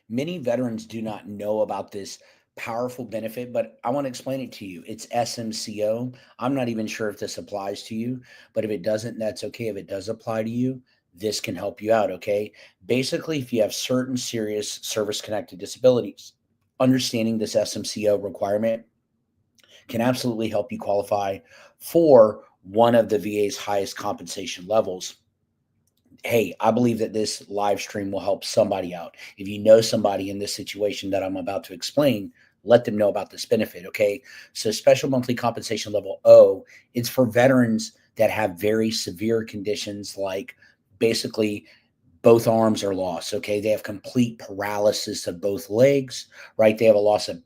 Many veterans do not know about this powerful benefit, but I want to explain it to you. It's SMCO. I'm not even sure if this applies to you, but if it doesn't, that's okay. If it does apply to you, this can help you out. Okay. Basically, if you have certain serious service connected disabilities, understanding this SMCO requirement can absolutely help you qualify for one of the VA's highest compensation levels. Hey, I believe that this live stream will help somebody out. If you know somebody in this situation that I'm about to explain, let them know about this benefit. Okay. So, special monthly compensation level O, it's for veterans that have very severe conditions like basically both arms are lost. Okay. They have complete paralysis of both legs, right? They have a loss of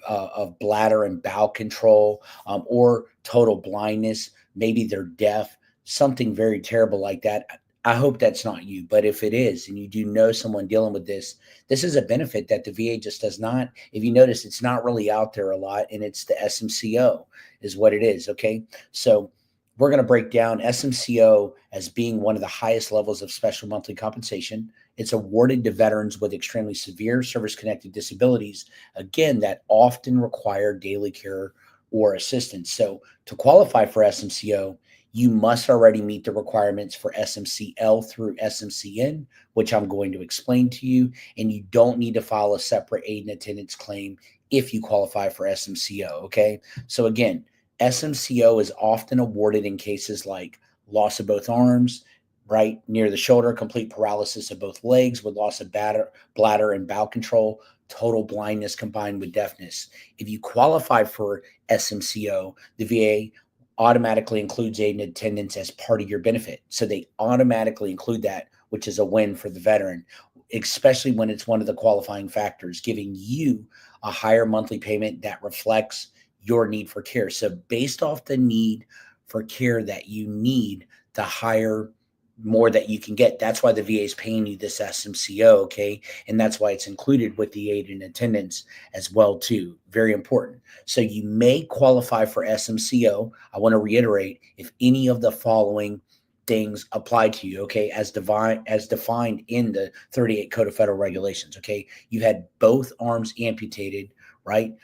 of bladder and bowel control, or total blindness. Maybe they're deaf, something very terrible like that. I hope that's not you, but if it is, and you do know someone dealing with this is a benefit that the VA just does not. If you notice, it's not really out there a lot, and it's the SMCO is what it is. Okay. So we're going to break down SMCO as being one of the highest levels of special monthly compensation. It's awarded to veterans with extremely severe service connected disabilities, again, that often require daily care or assistance. So, to qualify for SMCO, you must already meet the requirements for SMC-L through SMC-N, which I'm going to explain to you. And you don't need to file a separate aid and attendance claim if you qualify for SMCO. Okay. So, again, SMCO is often awarded in cases like loss of both arms, right near the shoulder, complete paralysis of both legs with loss of bladder and bowel control, total blindness combined with deafness. If you qualify for SMCO, the VA automatically includes aid and attendance as part of your benefit. So they automatically include that, which is a win for the veteran, especially when it's one of the qualifying factors, giving you a higher monthly payment that reflects your need for care. So based off the need for care that you need, the higher more that you can get. That's why the VA is paying you this SMCO, okay? And that's why it's included with the aid and attendance as well too. Very important. So you may qualify for SMCO. I want to reiterate, if any of the following things apply to you, okay, as defined in the 38 Code of Federal Regulations, okay? You had both arms amputated, right?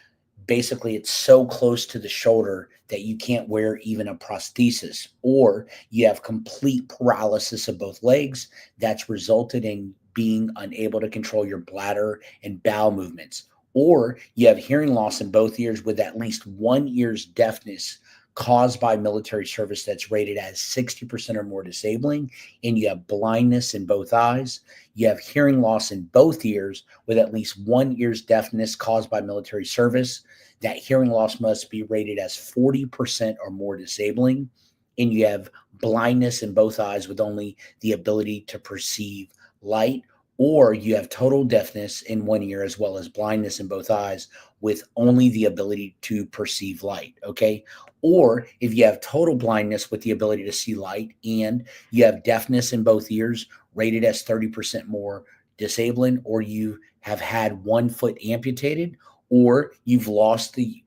Basically, it's so close to the shoulder that you can't wear even a prosthesis, or you have complete paralysis of both legs that's resulted in being unable to control your bladder and bowel movements, or you have hearing loss in both ears with at least 1 ear's deafness caused by military service that's rated as 60% or more disabling, and you have blindness in both eyes. You have hearing loss in both ears with at least 1 ear's deafness caused by military service. That hearing loss must be rated as 40% or more disabling. And you have blindness in both eyes with only the ability to perceive light, or you have total deafness in one ear as well as blindness in both eyes with only the ability to perceive light. Okay. Or if you have total blindness with the ability to see light and you have deafness in both ears rated as 30% more disabling, or you have had one foot amputated, or you've lost the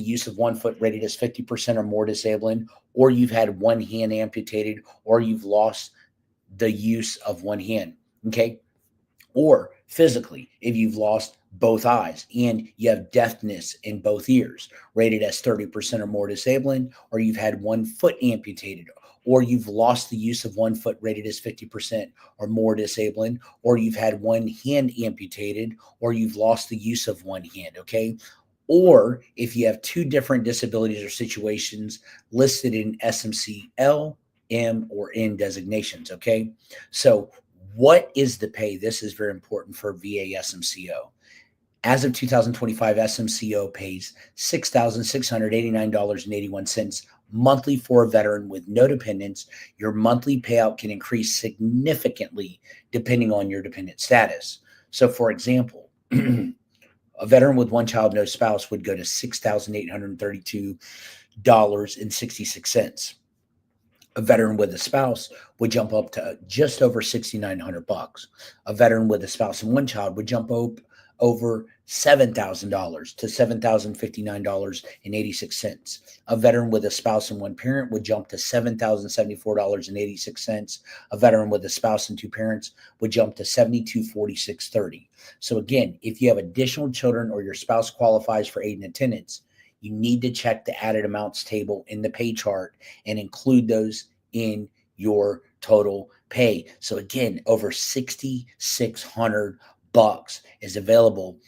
use of one foot rated as 50% or more disabling, or you've had one hand amputated, or you've lost the use of one hand. Okay. Or physically, if you've lost both eyes and you have deafness in both ears, rated as 30% or more disabling, or you've had one foot amputated, or you've lost the use of one foot rated as 50% or more disabling, or you've had one hand amputated, or you've lost the use of one hand, okay? Or if you have two different disabilities or situations listed in SMC-L, M, or N designations, okay? So what is the pay? This is very important for VA SMCO. As of 2025, SMCO pays $6,689.81 monthly for a veteran with no dependents. Your monthly payout can increase significantly depending on your dependent status. So, for example, a veteran with one child, no spouse would go to $6,832.66. A veteran with a spouse would jump up to just over 6,900 bucks. A veteran with a spouse and one child would jump up over $7,000 to $7,059.86. A veteran with a spouse and one parent would jump to $7,074.86. A veteran with a spouse and two parents would jump to $72,4630. So again, if you have additional children or your spouse qualifies for aid and attendance, you need to check the added amounts table in the pay chart and include those in your total pay. So again, over $6,600 is available.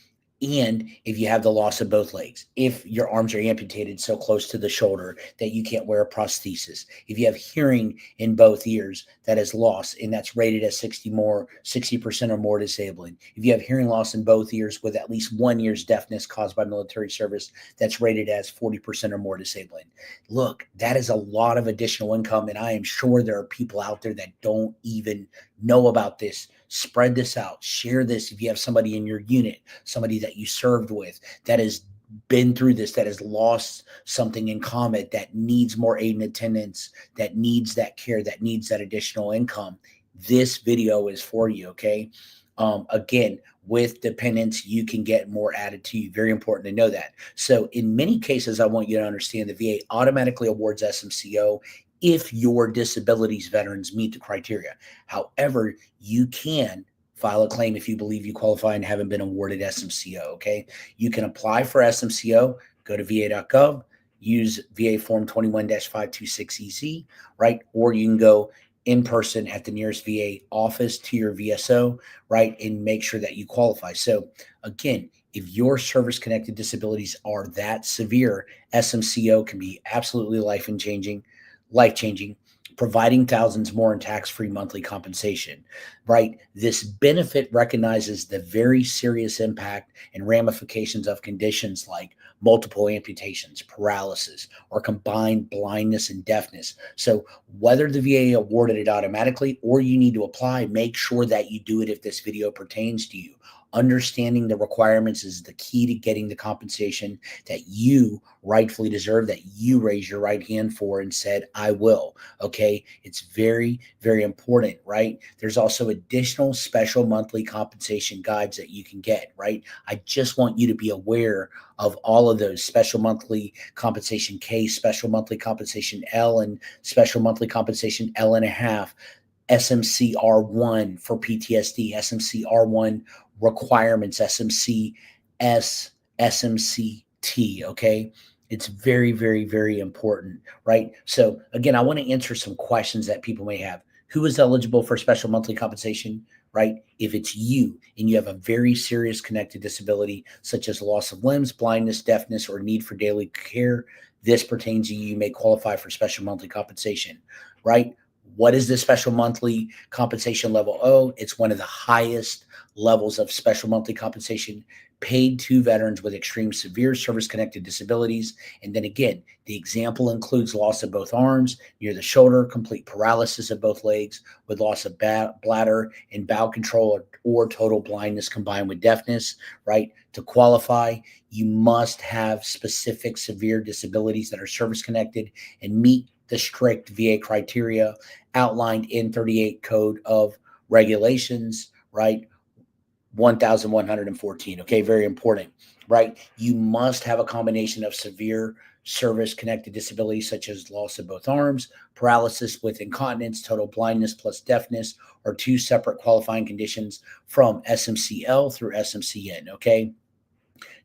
And if you have the loss of both legs, if your arms are amputated so close to the shoulder that you can't wear a prosthesis, if you have hearing in both ears that is lost and that's rated as 60% or more disabling, if you have hearing loss in both ears with at least 1 year's deafness caused by military service, that's rated as 40% or more disabling. Look, that is a lot of additional income, and I am sure there are people out there that don't even know about this. Spread this out. Share this if you have somebody in your unit, somebody that you served with that has been through this, that has lost something in combat, that needs more aid and attendance, that needs that care, that needs that additional income. This video is for you, okay? Again, with dependents, you can get more added to you. Very important to know that. So in many cases, I want you to understand the VA automatically awards SMCO if your disabilities veterans meet the criteria. However, you can file a claim if you believe you qualify and haven't been awarded SMCO, okay? You can apply for SMCO, go to va.gov, use VA Form 21-526EZ, right? Or you can go in person at the nearest VA office to your VSO, right? And make sure that you qualify. So again, if your service-connected disabilities are that severe, SMCO can be absolutely life-changing, providing thousands more in tax-free monthly compensation, right? This benefit recognizes the very serious impact and ramifications of conditions like multiple amputations, paralysis, or combined blindness and deafness. So whether the VA awarded it automatically or you need to apply, make sure that you do it if this video pertains to you. Understanding the requirements is the key to getting the compensation that you rightfully deserve, that you raise your right hand for and said, I will. Okay. It's very, very important, right? There's also additional special monthly compensation guides that you can get, right? I just want you to be aware of all of those: special monthly compensation K, special monthly compensation L, and special monthly compensation L and a half. SMC-R1 for PTSD, SMC-R1 requirements, SMC-S, SMC-T, okay? It's very, very, very important, right? So again, I want to answer some questions that people may have. Who is eligible for special monthly compensation, right? If it's you and you have a very serious connected disability, such as loss of limbs, blindness, deafness, or need for daily care, this pertains to you. You may qualify for special monthly compensation, right? What is the special monthly compensation level O? It's one of the highest levels of special monthly compensation paid to veterans with extreme severe service-connected disabilities. And then again, the example includes loss of both arms near the shoulder, complete paralysis of both legs with loss of bladder and bowel control, or total blindness combined with deafness, right? To qualify, you must have specific severe disabilities that are service-connected and meet the strict VA criteria outlined in 38 Code of Regulations, right? 1114. Okay, very important, right? You must have a combination of severe service-connected disabilities such as loss of both arms, paralysis with incontinence, total blindness plus deafness, or two separate qualifying conditions from SMC-L through SMC-N. Okay.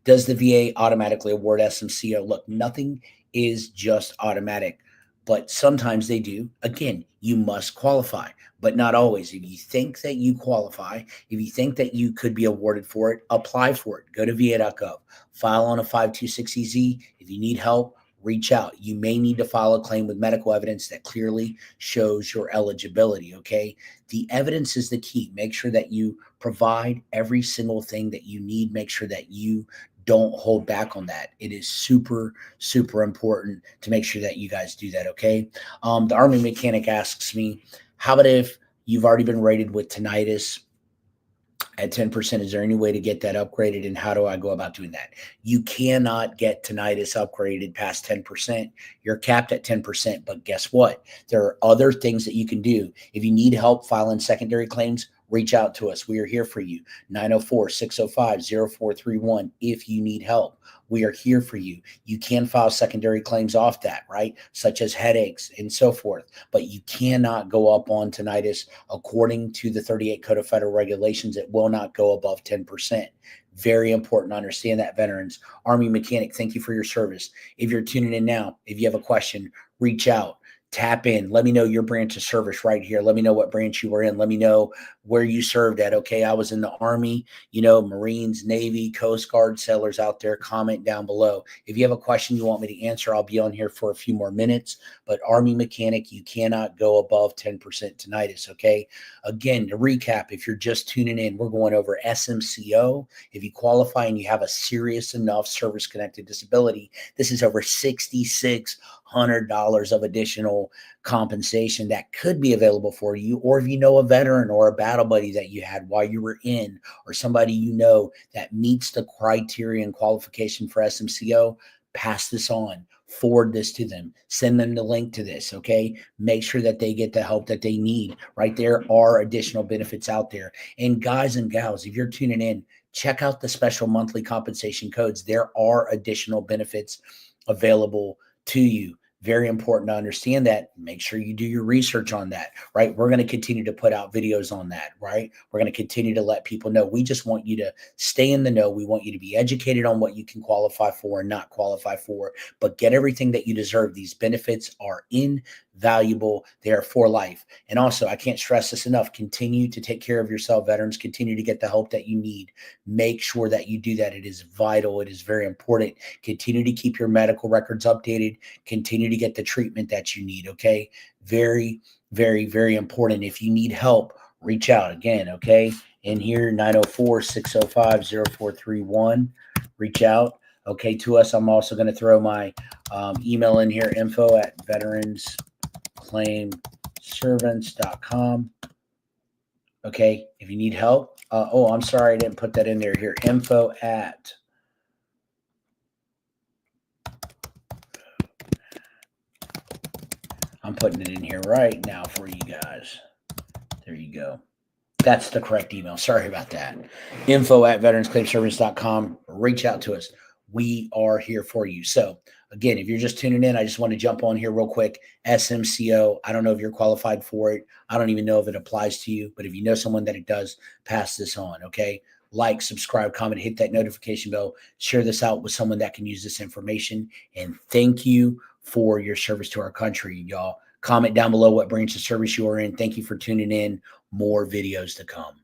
Does the VA automatically award SMCO? Look, nothing is just automatic, but sometimes they do. Again, you must qualify, but not always. If you think that you qualify, if you think that you could be awarded for it, apply for it. Go to va.gov, file on a 526EZ. If you need help, reach out. You may need to file a claim with medical evidence that clearly shows your eligibility, okay? The evidence is the key. Make sure that you provide every single thing that you need. Make sure that you don't hold back on that. It is super, super important to make sure that you guys do that, okay? The Army mechanic asks me, how about if you've already been rated with tinnitus at 10%? Is there any way to get that upgraded, and how do I go about doing that? You cannot get tinnitus upgraded past 10%. You're capped at 10%, but guess what? There are other things that you can do. If you need help filing secondary claims, reach out to us. We are here for you. 904-605-0431 if you need help. We are here for you. You can file secondary claims off that, right? Such as headaches and so forth. But you cannot go up on tinnitus. According to the 38 Code of Federal Regulations, it will not go above 10%. Very important to understand that, veterans. Army mechanic, thank you for your service. If you're tuning in now, if you have a question, reach out. Tap in. Let me know your branch of service right here. Let me know what branch you were in. Let me know where you served at. Okay, I was in the Army, Marines, Navy, Coast Guard, sailors out there. Comment down below. If you have a question you want me to answer, I'll be on here for a few more minutes. But Army mechanic, you cannot go above 10% tinnitus, okay? Again, to recap, if you're just tuning in, we're going over SMCO. If you qualify and you have a serious enough service-connected disability, this is over $6,600 of additional compensation that could be available for you. Or if you know a veteran or a battle buddy that you had while you were in, or somebody you know that meets the criteria and qualification for SMCO, pass this on, forward this to them, send them the link to this, okay? Make sure that they get the help that they need, right? There are additional benefits out there. And guys and gals, if you're tuning in, check out the special monthly compensation codes. There are additional benefits available to you. Very important to understand that. Make sure you do your research on that, right? We're going to continue to put out videos on that, right? We're going to continue to let people know. We just want you to stay in the know. We want you to be educated on what you can qualify for and not qualify for, but get everything that you deserve. These benefits are invaluable. They are for life. And also, I can't stress this enough. Continue to take care of yourself, veterans. Continue to get the help that you need. Make sure that you do that. It is vital. It is very important. Continue to keep your medical records updated. Continue to get the treatment that you need, okay? Very, very, very important. If you need help, reach out again, okay? In here, 904-605-0431. Reach out, okay, to us. I'm also going to throw my email in here, info@veteransclaimservants.com. Okay, if you need help. I'm sorry, I didn't put that in there here. I'm putting it in here right now for you guys. There you go. That's the correct email. Sorry about that. info@veteransclaimservice.com. Reach out to us. We are here for you. So again, if you're just tuning in, I just want to jump on here real quick. SMCO. I don't know if you're qualified for it. I don't even know if it applies to you, but if you know someone that it does, pass this on. Okay. Like, subscribe, comment, hit that notification bell, share this out with someone that can use this information. And thank you for your service to our country, y'all. Comment down below what branch of service you are in. Thank you for tuning in. More videos to come.